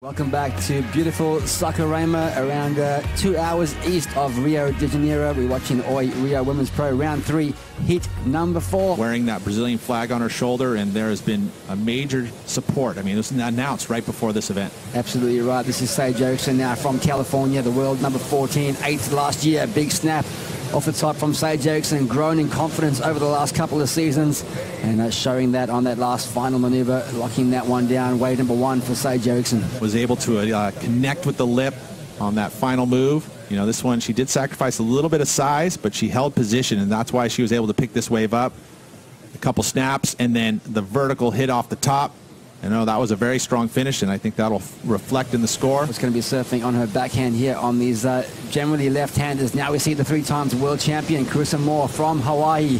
Welcome back to beautiful Saquarema, around 2 hours east of Rio de Janeiro. We're watching Rio Women's Pro Round 3, heat number 4. Wearing that Brazilian flag on her shoulder, and there has been a major support. I mean, it was announced right before this event. Absolutely right. This is Sage Erickson now from California, the world number 14, 8th last year. Big snap off the top from Sage Erickson, grown in confidence over the last couple of seasons, and showing that on that last final maneuver, locking that one down. Wave number 1 for Sage Erickson. Was able to connect with the lip on that final move. You know, this one, she did sacrifice a little bit of size, but she held position, and that's why she was able to pick this wave up. A couple snaps, and then the vertical hit off the top. I know that was a very strong finish, and I think that'll reflect in the score. It's going to be surfing on her backhand here on these generally left-handers. Now we see the 3-time world champion, Carissa Moore from Hawaii.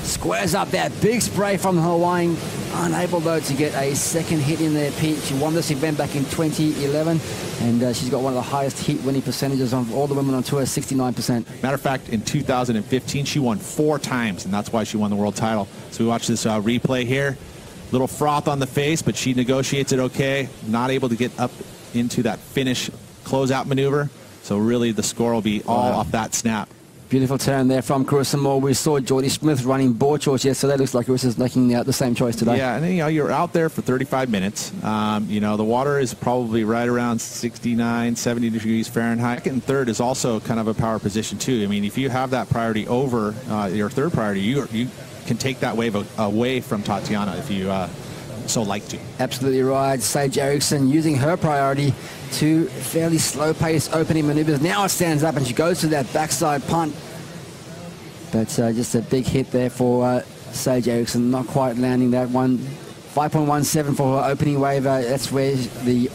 Squares up that big spray from Hawaii. Unable, though, to get a second hit in there, Pete. She won this event back in 2011, and she's got one of the highest heat winning percentages of all the women on tour, 69%. Matter of fact, in 2015, she won 4 times, and that's why she won the world title. So we watch this replay here. Little froth on the face, but she negotiates it okay. Not able to get up into that finish closeout maneuver. So really the score will be all off that snap. Beautiful turn there from Carissa Moore. We saw Jordy Smith running board shorts yesterday. Looks like Carissa's making the same choice today. Yeah, and then, you know, you're out there for 35 minutes. You know, the water is probably right around 69, 70 degrees Fahrenheit. Second and third is also kind of a power position too. I mean, if you have that priority over your third priority, you can take that wave away from Tatiana if you so like to. Absolutely right. Sage Erickson using her priority to fairly slow-paced opening maneuvers. Now it stands up and she goes to that backside punt. But just a big hit there for Sage Erickson. Not quite landing that one. 5.17 for her opening wave. That's where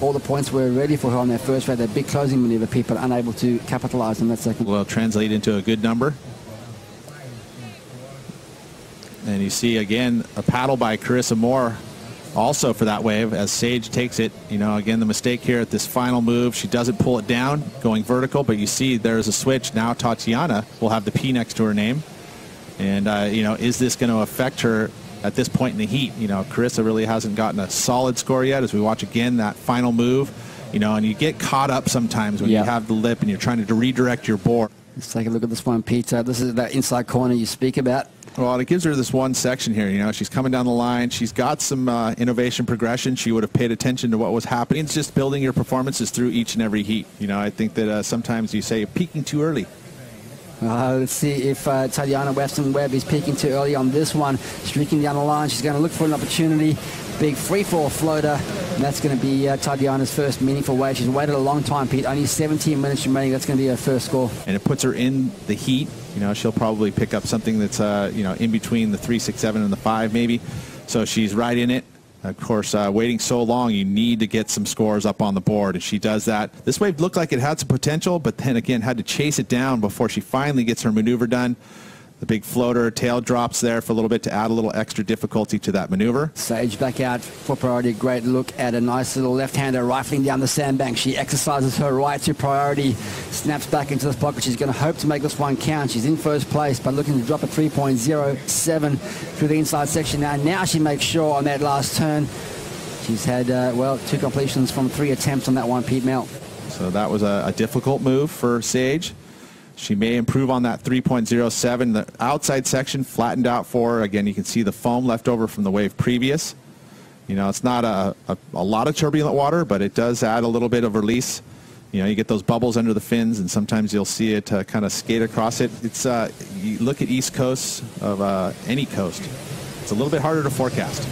all the points were ready for her on that first wave. That big closing maneuver, people unable to capitalize on that second. Will translate into a good number. And you see, again, a paddle by Carissa Moore also for that wave as Sage takes it. You know, again, the mistake here at this final move, she doesn't pull it down going vertical, but you see there's a switch. Now Tatiana will have the P next to her name. And, you know, is this going to affect her at this point in the heat? You know, Carissa really hasn't gotten a solid score yet as we watch again that final move. You know, and you get caught up sometimes when you have the lip and you're trying to redirect your board. Let's take a look at this one, Pete. This is that inside corner you speak about. Well, it gives her this one section here. You know, she's coming down the line. She's got some innovation progression. She would have paid attention to what was happening. It's just building your performances through each and every heat. You know, I think that sometimes you say you're peaking too early. Let's see if Tatiana Weston-Webb is peaking too early on this one. Streaking down the line. She's going to look for an opportunity. Big free-fall floater. And that's going to be Tatiana's first meaningful wave. She's waited a long time, Pete. Only 17 minutes remaining. That's going to be her first score. And it puts her in the heat. You know, she'll probably pick up something that's, you know, in between the 3.67 and the 5 maybe. So she's right in it. Of course, waiting so long, you need to get some scores up on the board, and she does that. This wave looked like it had some potential, but then again had to chase it down before she finally gets her maneuver done. The big floater, tail drops there for a little bit to add a little extra difficulty to that maneuver. Sage back out for priority. Great look at a nice little left-hander rifling down the sandbank. She exercises her right to priority. Snaps back into this pocket. She's going to hope to make this one count. She's in first place, but looking to drop a 3.07 through the inside section now. Now she makes sure on that last turn. She's had, well, 2 completions from 3 attempts on that one, Pete Mel. So that was a difficult move for Sage. She may improve on that 3.07. The outside section flattened out for her. Again, you can see the foam left over from the wave previous. You know, it's not a lot of turbulent water, but it does add a little bit of release. You know, you get those bubbles under the fins, and sometimes you'll see it kind of skate across it. It's you look at east coast of any coast, it's a little bit harder to forecast.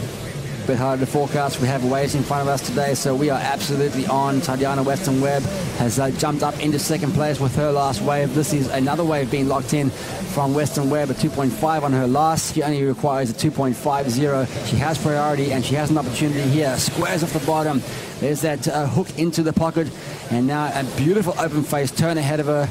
Bit harder to forecast. We have waves in front of us today, so we are absolutely on. Tatiana Weston-Webb has jumped up into second place with her last wave. This is another wave being locked in from Weston-Webb, a 2.5 on her last. She only requires a 2.50. She has priority, and she has an opportunity here. Squares off the bottom. There's that hook into the pocket, and now a beautiful open face turn ahead of her.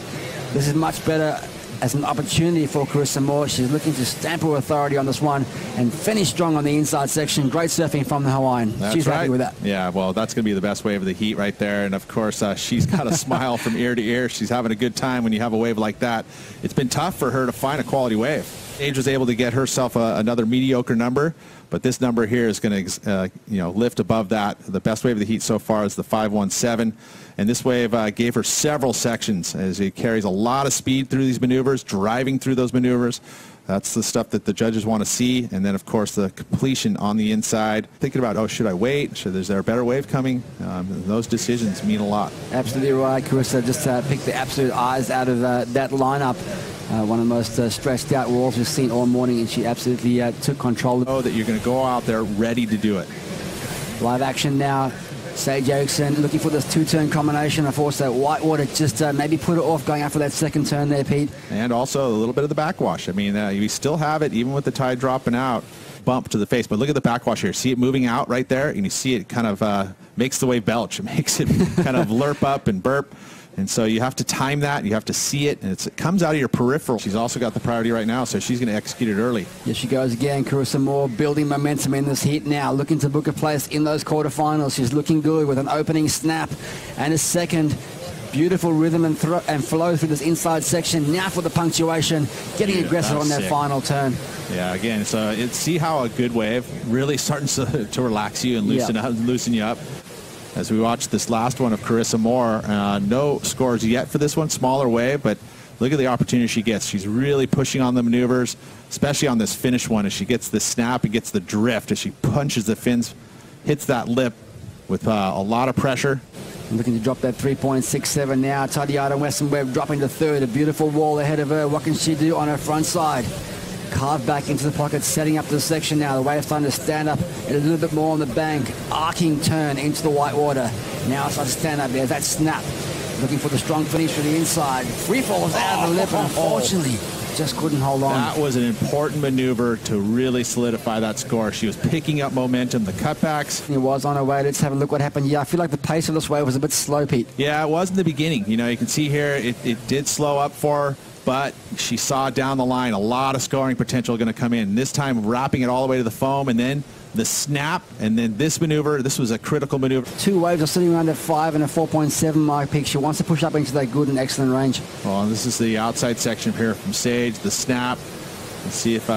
This is much better as an opportunity for Carissa Moore. She's looking to stamp her authority on this one and finish strong on the inside section. Great surfing from the Hawaiian. She's happy with that. Yeah, well, that's going to be the best wave of the heat right there. And, of course, she's got a smile from ear to ear. She's having a good time when you have a wave like that. It's been tough for her to find a quality wave. Sage was able to get herself another mediocre number, but this number here is going to lift above that. The best wave of the heat so far is the 517, and this wave gave her several sections as it carries a lot of speed through these maneuvers, driving through those maneuvers. That's the stuff that the judges want to see. And then, of course, the completion on the inside. Thinking about, oh, should I wait? Is there a better wave coming? Those decisions mean a lot. Absolutely right, Carissa. Just picked the absolute eyes out of that lineup. One of the most stretched out walls we've seen all morning, and she absolutely took control. Oh, that you're going to go out there ready to do it. Live action now. Sage Erickson looking for this two-turn combination. Of course, that Whitewater just maybe put it off going after that second turn there, Pete. And also a little bit of the backwash. I mean, you still have it, even with the tide dropping out, bump to the face. But look at the backwash here. See it moving out right there? And you see it kind of makes the wave belch. It makes it kind of lurp up and burp. And so you have to time that. You have to see it. And it comes out of your peripheral. She's also got the priority right now, so she's going to execute it early. Here she goes again. Carissa Moore building momentum in this heat now. Looking to book a place in those quarterfinals. She's looking good with an opening snap and a second. Beautiful rhythm and flow through this inside section. Now for the punctuation. Getting aggressive on that final turn. Yeah, again, so see how a good wave really starting to relax you and loosen you up. As we watch this last one of Carissa Moore, no scores yet for this one, smaller wave, but look at the opportunity she gets. She's really pushing on the maneuvers, especially on this finish one, as she gets the snap and gets the drift, as she punches the fins, hits that lip with a lot of pressure. Looking to drop that 3.67 now. Tatiana Weston-Webb dropping to third. A beautiful wall ahead of her. What can she do on her front side? Carved back into the pocket, setting up the section now. The wave's starting to stand up a little bit more on the bank. Arcing turn into the Whitewater. Now it's starting to stand up there. That snap. Looking for the strong finish for the inside. Free falls out of the lip, unfortunately. Just couldn't hold on. That was an important maneuver to really solidify that score. She was picking up momentum, the cutbacks. It was on her way. Let's have a look what happened. Yeah, I feel like the pace of this wave was a bit slow, Pete. Yeah, it was in the beginning. You know, you can see here it did slow up for her, but she saw down the line a lot of scoring potential going to come in. This time wrapping it all the way to the foam, and then the snap, and then this maneuver. This was a critical maneuver. Two waves are sitting around that 5 and a 4.7 mark peak. She wants to push up into that good and excellent range. Well, this is the outside section here from Sage, the snap. Let's see if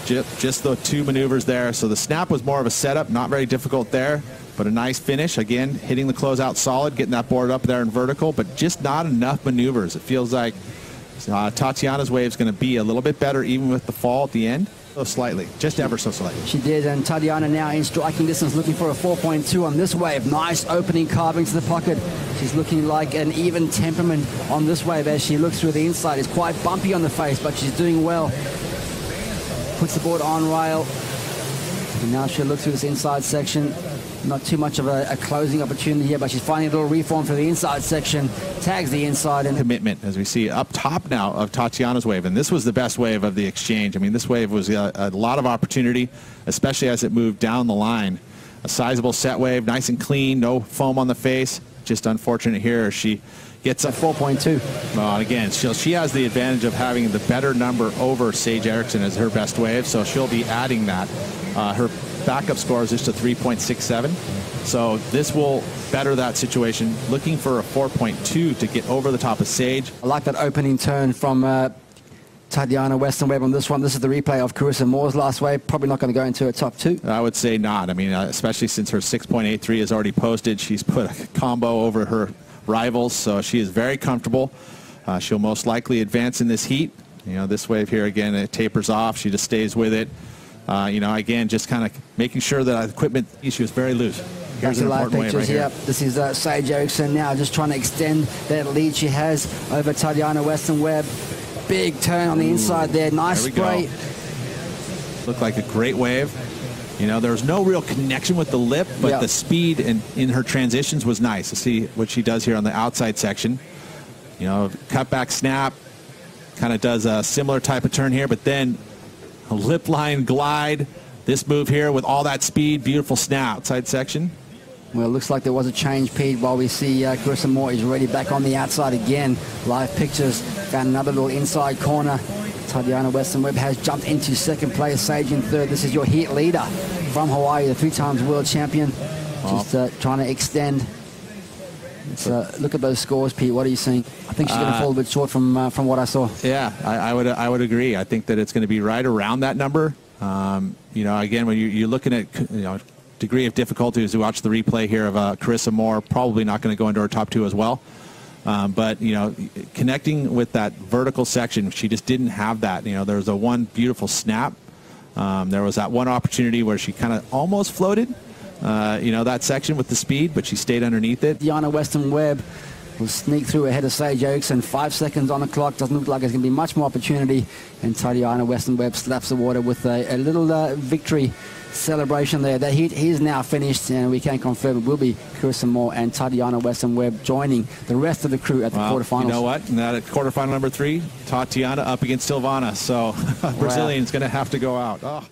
just the two maneuvers there. So the snap was more of a setup, not very difficult there, but a nice finish. Again, hitting the closeout solid, getting that board up there in vertical, but just not enough maneuvers. It feels like Tatiana's wave is going to be a little bit better even with the fall at the end. So slightly, just ever so slightly. She did, and Tatiana now in striking distance, looking for a 4.2 on this wave. Nice opening carving to the pocket. She's looking like an even temperament on this wave as she looks through the inside. It's quite bumpy on the face, but she's doing well. Puts the board on rail. And now she'll look through this inside section. Not too much of a closing opportunity here, but she's finding a little reform for the inside section. Tags the inside. And commitment, as we see up top now of Tatiana's wave. And this was the best wave of the exchange. I mean, this wave was a lot of opportunity, especially as it moved down the line. A sizable set wave, nice and clean, no foam on the face. Just unfortunate here. She gets a 4.2. Well, again, she has the advantage of having the better number over Sage Erickson as her best wave, so she'll be adding that. Her backup score is just a 3.67, so this will better that situation. Looking for a 4.2 to get over the top of Sage. I like that opening turn from Tatiana Weston-Webb on this one. This is the replay of Carissa Moore's last wave. Probably not going to go into a top two. I would say not. I mean, especially since her 6.83 is already posted. She's put a combo over her rivals, so she is very comfortable. She'll most likely advance in this heat. You know, this wave here, again, it tapers off. She just stays with it. You know, again, just kind of making sure that equipment, she was very loose. Here's an important wave right here. Yep. This is Sage Erickson now just trying to extend that lead she has over Tatiana Weston-Webb. Big turn on the inside there. Nice spray. Looked like a great wave. You know, there's no real connection with the lip, but the speed in her transitions was nice. To see what she does here on the outside section. You know, cutback snap, kind of does a similar type of turn here, but then a lip line glide. This move here with all that speed, beautiful snap. Outside section. Well, it looks like there was a change, Pete, while we see Carissa Moore is already back on the outside again. Live pictures, found another little inside corner. Tatiana Weston-Webb has jumped into second place, Sage in third. This is your heat leader from Hawaii, the 3-time world champion. Just trying to extend Look at those scores, Pete. What are you seeing? I think she's going to fall a bit short from what I saw. Yeah, I would agree. I think that it's going to be right around that number. Again, when you're looking at degree of difficulty as we watch the replay here of Carissa Moore, probably not going to go into her top 2 as well. But connecting with that vertical section, she just didn't have that. There was one beautiful snap. There was that one opportunity where she kind of almost floated. That section with the speed, but she stayed underneath it. Tatiana Weston-Webb will sneak through ahead of Sage Erickson. 5 seconds on the clock. Doesn't look like there's going to be much more opportunity. And Tatiana Weston-Webb slaps the water with a little victory celebration there. That heat is now finished, and we can confirm it will be Carissa Moore and Tatiana Weston-Webb joining the rest of the crew at the quarterfinals. You know what? Now at quarterfinal number 3, Tatiana up against Silvana. So Brazilian's going to have to go out. Oh.